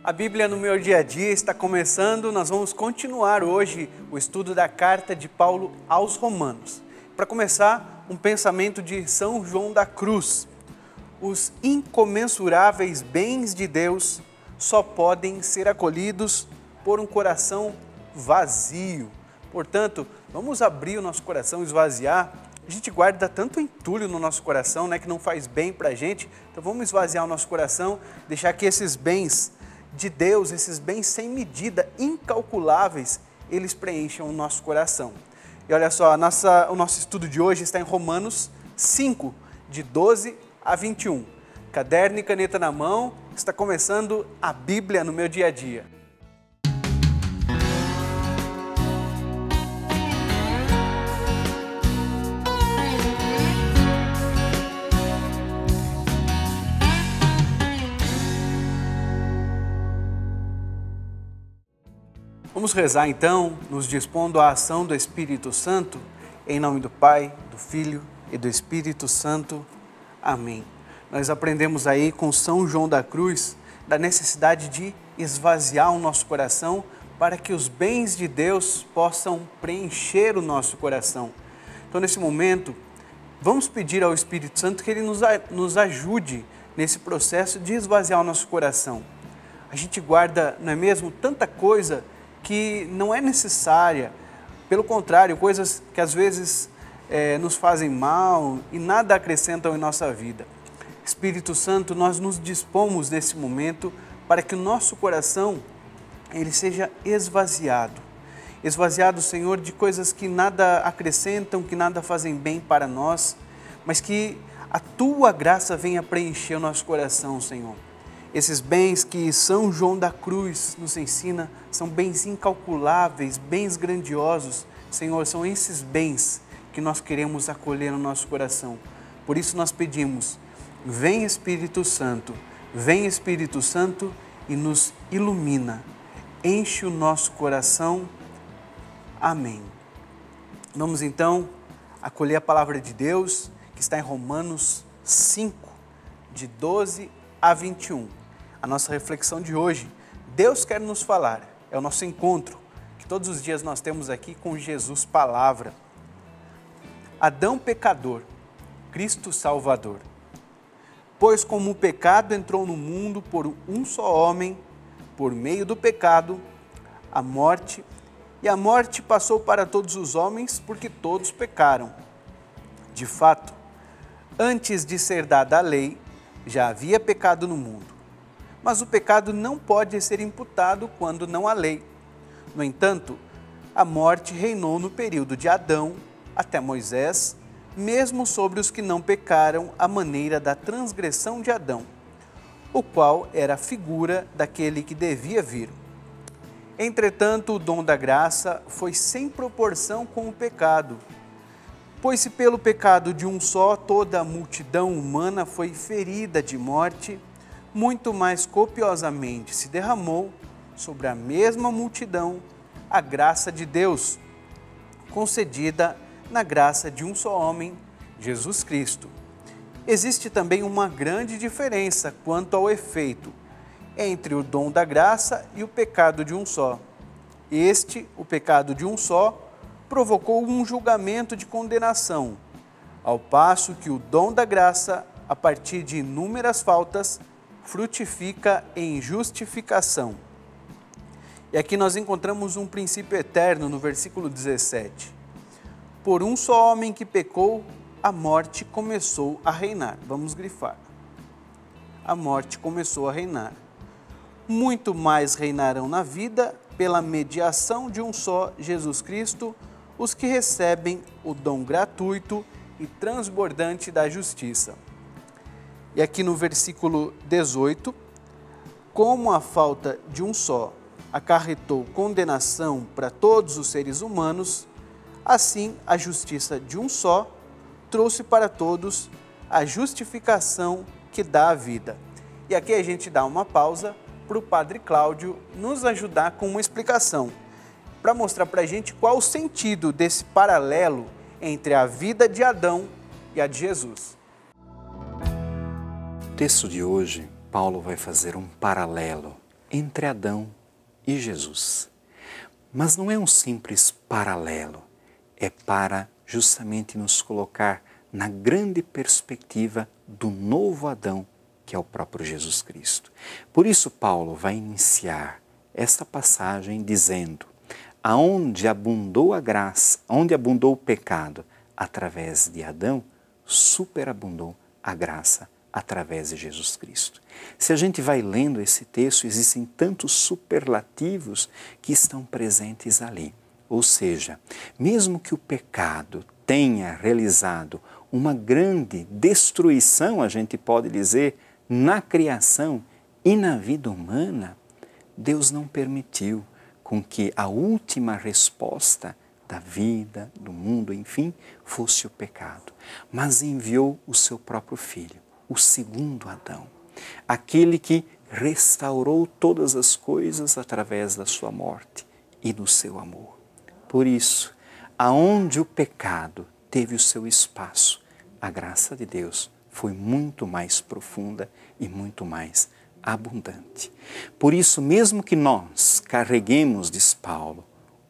A Bíblia no meu dia a dia está começando, nós vamos continuar hoje o estudo da carta de Paulo aos Romanos. Para começar, um pensamento de São João da Cruz. Os incomensuráveis bens de Deus só podem ser acolhidos por um coração vazio. Portanto, vamos abrir o nosso coração, esvaziar. A gente guarda tanto entulho no nosso coração, que não faz bem para a gente. Então vamos esvaziar o nosso coração, deixar que esses bens de Deus, esses bens sem medida, incalculáveis, eles preencham o nosso coração. E olha só, o nosso estudo de hoje está em Romanos 5, de 12 a 21. Caderno e caneta na mão, está começando a Bíblia no meu dia a dia. Vamos rezar então, nos dispondo à ação do Espírito Santo, em nome do Pai, do Filho e do Espírito Santo. Amém. Nós aprendemos aí com São João da Cruz da necessidade de esvaziar o nosso coração para que os bens de Deus possam preencher o nosso coração. Então, nesse momento, vamos pedir ao Espírito Santo que Ele nos ajude nesse processo de esvaziar o nosso coração. A gente guarda, não é mesmo, tanta coisa que não é necessária, pelo contrário, coisas que às vezes nos fazem mal e nada acrescentam em nossa vida. Espírito Santo, nós nos dispomos nesse momento para que o nosso coração ele seja esvaziado. Esvaziado, Senhor, de coisas que nada acrescentam, que nada fazem bem para nós, mas que a Tua graça venha preencher o nosso coração, Senhor. Esses bens que São João da Cruz nos ensina são bens incalculáveis, bens grandiosos. Senhor, são esses bens que nós queremos acolher no nosso coração. Por isso nós pedimos, vem Espírito Santo e nos ilumina. Enche o nosso coração. Amém. Vamos então acolher a palavra de Deus que está em Romanos 5, de 12 a 21. A nossa reflexão de hoje, Deus quer nos falar, é o nosso encontro, que todos os dias nós temos aqui com Jesus Palavra. Adão pecador, Cristo Salvador. Pois como o pecado entrou no mundo por um só homem, por meio do pecado, a morte, e a morte passou para todos os homens, porque todos pecaram. De fato, antes de ser dada a lei, já havia pecado no mundo. Mas o pecado não pode ser imputado quando não há lei. No entanto, a morte reinou no período de Adão até Moisés, mesmo sobre os que não pecaram à maneira da transgressão de Adão, o qual era a figura daquele que devia vir. Entretanto, o dom da graça foi sem proporção com o pecado, pois se pelo pecado de um só toda a multidão humana foi ferida de morte, muito mais copiosamente se derramou sobre a mesma multidão a graça de Deus, concedida na graça de um só homem, Jesus Cristo. Existe também uma grande diferença quanto ao efeito entre o dom da graça e o pecado de um só. O pecado de um só, provocou um julgamento de condenação, ao passo que o dom da graça, a partir de inúmeras faltas, frutifica em justificação. E aqui nós encontramos um princípio eterno no versículo 17. Por um só homem que pecou, a morte começou a reinar. Vamos grifar. A morte começou a reinar. Muito mais reinarão na vida, pela mediação de um só Jesus Cristo, os que recebem o dom gratuito e transbordante da justiça. E aqui no versículo 18, como a falta de um só acarretou condenação para todos os seres humanos, assim a justiça de um só trouxe para todos a justificação que dá a vida. E aqui a gente dá uma pausa para o Padre Cláudio nos ajudar com uma explicação, para mostrar para a gente qual o sentido desse paralelo entre a vida de Adão e a de Jesus. No texto de hoje, Paulo vai fazer um paralelo entre Adão e Jesus. Mas não é um simples paralelo, é para justamente nos colocar na grande perspectiva do novo Adão, que é o próprio Jesus Cristo. Por isso Paulo vai iniciar esta passagem dizendo: aonde abundou a graça, onde abundou o pecado através de Adão, superabundou a graça através de Jesus Cristo. Se a gente vai lendo esse texto, existem tantos superlativos que estão presentes ali. Ou seja, mesmo que o pecado tenha realizado uma grande destruição, a gente pode dizer, na criação e na vida humana, Deus não permitiu com que a última resposta da vida, do mundo, enfim, fosse o pecado, mas enviou o seu próprio Filho, o segundo Adão, aquele que restaurou todas as coisas através da sua morte e do seu amor. Por isso, aonde o pecado teve o seu espaço, a graça de Deus foi muito mais profunda e muito mais abundante. Por isso, mesmo que nós carreguemos, diz Paulo,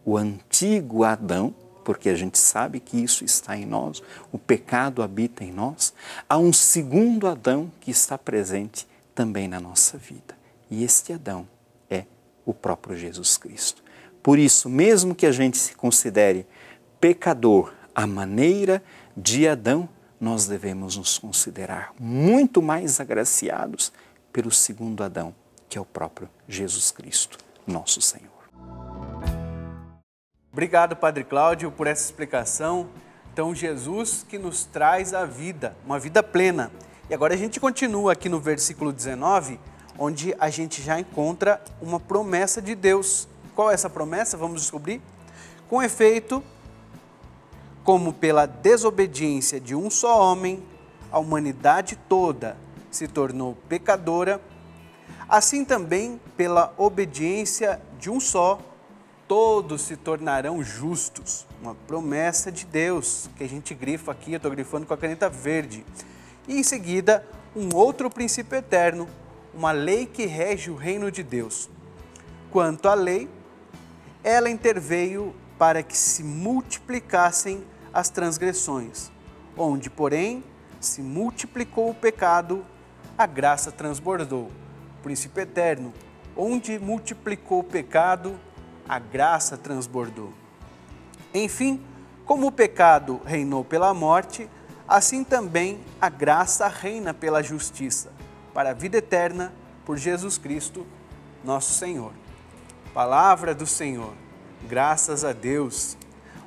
o antigo Adão, porque a gente sabe que isso está em nós, o pecado habita em nós, há um segundo Adão que está presente também na nossa vida. E este Adão é o próprio Jesus Cristo. Por isso, mesmo que a gente se considere pecador à maneira de Adão, nós devemos nos considerar muito mais agraciados pelo segundo Adão, que é o próprio Jesus Cristo, nosso Senhor. Obrigado, Padre Cláudio, por essa explicação. Então, Jesus que nos traz a vida, uma vida plena. E agora a gente continua aqui no versículo 19, onde a gente já encontra uma promessa de Deus. Qual é essa promessa? Vamos descobrir. Com efeito, como pela desobediência de um só homem, a humanidade toda se tornou pecadora, assim também pela obediência de um só, todos se tornarão justos. Uma promessa de Deus, que a gente grifa aqui, eu estou grifando com a caneta verde. E em seguida, um outro princípio eterno, uma lei que rege o reino de Deus. Quanto à lei, ela interveio para que se multiplicassem as transgressões, onde, porém, se multiplicou o pecado, a graça transbordou. Princípio eterno, onde multiplicou o pecado, a graça transbordou. Enfim, como o pecado reinou pela morte, assim também a graça reina pela justiça, para a vida eterna, por Jesus Cristo, nosso Senhor. Palavra do Senhor, graças a Deus.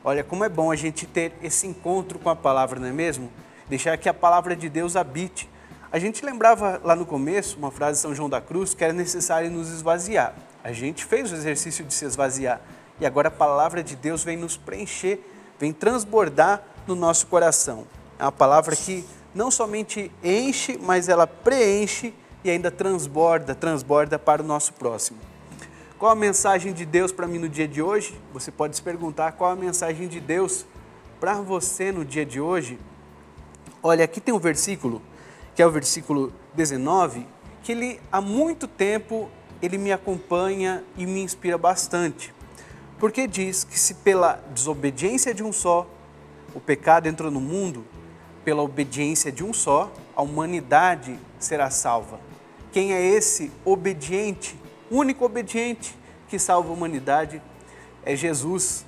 Olha como é bom a gente ter esse encontro com a palavra, não é mesmo? Deixar que a palavra de Deus habite. A gente lembrava lá no começo, uma frase de São João da Cruz, que era necessário nos esvaziar. A gente fez o exercício de se esvaziar e agora a palavra de Deus vem nos preencher, vem transbordar no nosso coração. É uma palavra que não somente enche, mas ela preenche e ainda transborda para o nosso próximo. Qual a mensagem de Deus para mim no dia de hoje? Você pode se perguntar qual a mensagem de Deus para você no dia de hoje. Olha, aqui tem um versículo, que é o versículo 19, que ele há muito tempo ele me acompanha e me inspira bastante. Porque diz que se pela desobediência de um só, o pecado entrou no mundo, pela obediência de um só, a humanidade será salva. Quem é esse obediente? O único obediente que salva a humanidade é Jesus.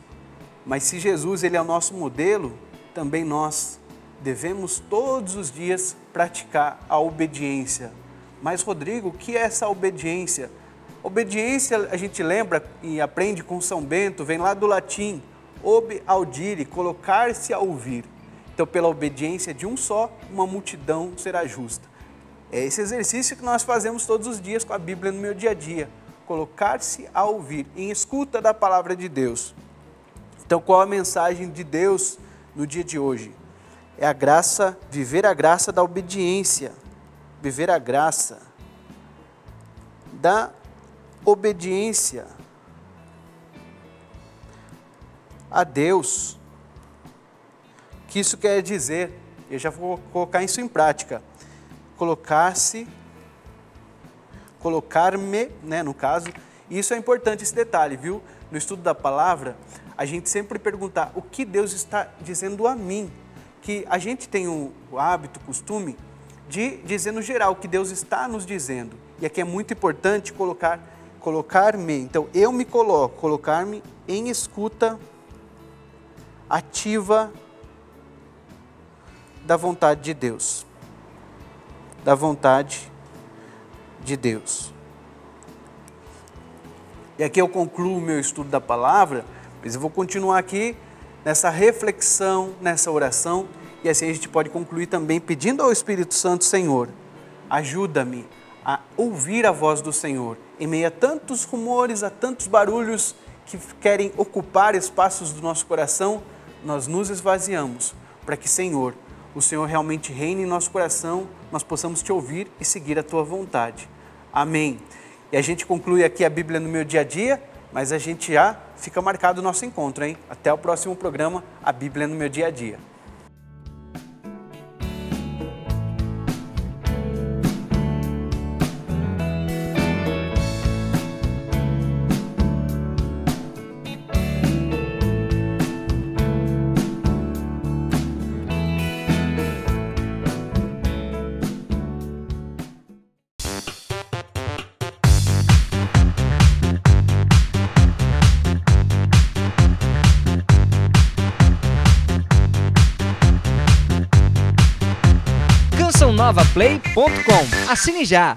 Mas se Jesus ele é o nosso modelo, também nós devemos todos os dias praticar a obediência. Mas, Rodrigo, o que é essa obediência? Obediência, a gente lembra e aprende com São Bento, vem lá do latim, ob audire, colocar-se a ouvir. Então, pela obediência de um só, uma multidão será justa. É esse exercício que nós fazemos todos os dias com a Bíblia no meu dia a dia. Colocar-se a ouvir, em escuta da palavra de Deus. Então, qual a mensagem de Deus no dia de hoje? É a graça, viver a graça da obediência. Viver a graça da obediência a Deus. O que isso quer dizer? Eu já vou colocar isso em prática. Colocar-se colocar-me, né, no caso. E isso é importante, esse detalhe, viu? No estudo da palavra, a gente sempre perguntar o que Deus está dizendo a mim. Que a gente tem o hábito, o costume de dizer no geral o que Deus está nos dizendo. E aqui é muito importante colocar-me. Então, eu me coloco, colocar-me em escuta ativa da vontade de Deus. Da vontade de Deus. E aqui eu concluo o meu estudo da palavra, mas eu vou continuar aqui nessa reflexão, nessa oração, e assim a gente pode concluir também pedindo ao Espírito Santo: Senhor, ajuda-me a ouvir a voz do Senhor, em meio a tantos rumores, a tantos barulhos que querem ocupar espaços do nosso coração. Nós nos esvaziamos para que, Senhor, o Senhor realmente reine em nosso coração, nós possamos te ouvir e seguir a tua vontade. Amém. E a gente conclui aqui a Bíblia no meu dia a dia, mas a gente já fica marcado o nosso encontro, hein? Até o próximo programa, a Bíblia no meu dia a dia. CançãoNovaPlay.com. Assine já!